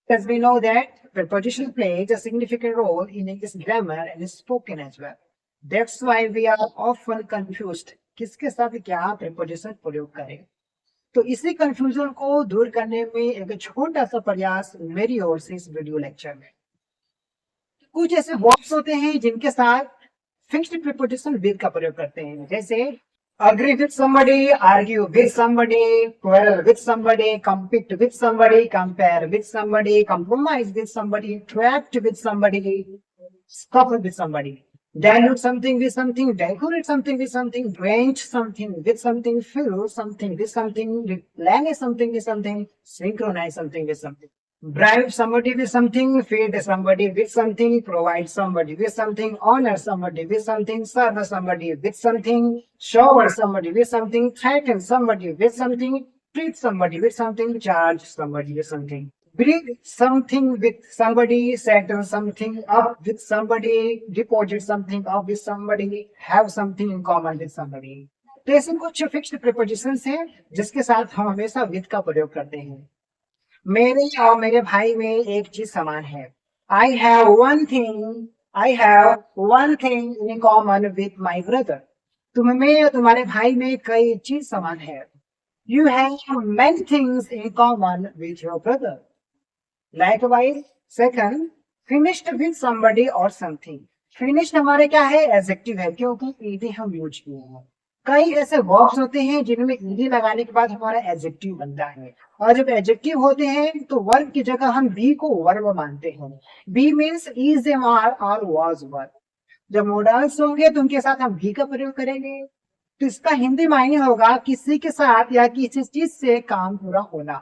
Because we know that preposition plays a significant role in English grammar and spoken as well. That's why we are often confused किसके साथ क्या preposition प्रयोग करें. तो इसी confusion को दूर करने में एक छोटा सा प्रयास मेरी ओर से इस वीडियो लेक्चर में. कुछ ऐसे वर्ब्स होते हैं जिनके साथ फिक्स्ड प्रीपोजिशन विद का प्रयोग करते हैं, जैसे agree with somebody, argue with somebody, quarrel with somebody, compete with somebody, compare with somebody, compromise with somebody, interact with somebody, suffer with somebody, dilute something with something, decorate something with something, drench something with something, fill something with something, replenish something with something, synchronize something with something. Bribe somebody with something, feed somebody with something, provide somebody with something, honor somebody with something, serve somebody with something, shower somebody with something, threaten somebody with something, treat somebody with something, charge somebody with something. Bring something with somebody, settle something up with somebody, deposit something up with somebody, have something in common with somebody. तो ऐसे कुछ fixed prepositions हैं जिसके साथ हम हमेशा with का प्रयोग करते हैं. मेरे और मेरे भाई में एक चीज समान है. I have one thing in common with my brother. तुम में और तुम्हारे भाई में कई चीज समान है. You have many things in common with your brother. Likewise second, finished with somebody और समथिंग. फिनिश्ड हमारे क्या है, एडजेक्टिव है, क्योंकि ईडी हम यूज किए हैं. कई ऐसे वर्ब्स होते हैं जिनमें ईडी लगाने के बाद हमारा एडजेक्टिव बनता है, और जब एडजेक्टिव होते हैं तो वर्ब की जगह हम बी को वर्ब मानते हैं. Be means is, am, are और वाज वर्ब. जब मॉडल्स होंगे तो उनके साथ हम बी का प्रयोग करेंगे. तो इसका हिंदी मायने होगा किसी के साथ या किसी चीज से काम पूरा होना.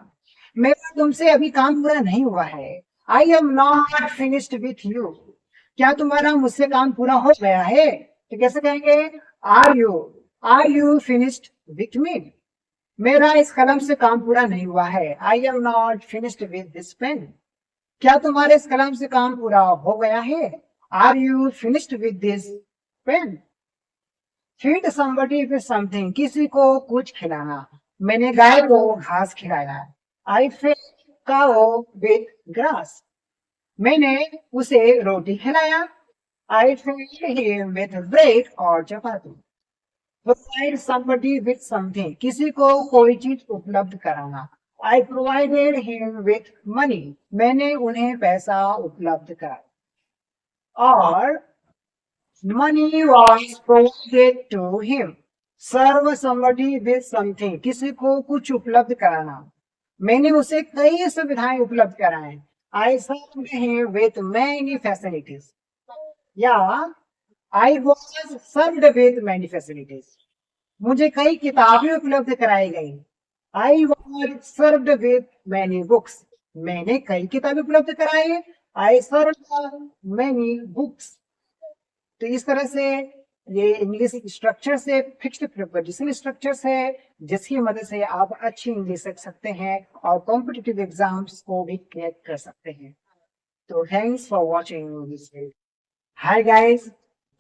मेरा तुमसे अभी काम पूरा नहीं हुआ है. I am not finished with you. क्या तुम्हारा मुझसे काम पूरा हो गया है? तो कैसे कहेंगे, are you finished with me. मेरा इस कलम से काम पूरा नहीं हुआ है. I am not finished with this pen. क्या तुम्हारे इस कलम से काम पूरा हो गया है? Are you finished with this pen. Feed somebody with something. किसी को कुछ खिलाना. मैंने गाय को घास खिलाया. I feed cow with grass. मैंने उसे रोटी खिलाया. I feed him with bread और chapati. Provide somebody with something. किसी को कोई चीज उपलब्ध कराना. I provided him with money. मैंने उन्हें पैसा उपलब्ध कराया. और money was provided to him. Serve somebody with something. किसी को कुछ उपलब्ध कराना. मैंने उसे कई सुविधाएं उपलब्ध कराएं. I served him with many facilities. या I was served with many facilities. मुझे कई किताबें उपलब्ध कराई गई. I was served with many books. मैंने कई किताबें उपलब्ध कराई. I served many books. तो इस तरह से ये इंग्लिश स्ट्रक्चर से फिक्स्ड प्रीपोजिशन स्ट्रक्चर्स है जिसकी मदद से आप अच्छी इंग्लिश सीख सकते हैं और कॉम्पिटिटिव एग्जाम्स को भी क्रैक कर सकते हैं. तो thanks for watching this video. Hi guys,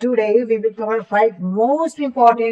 today we will cover 5 most important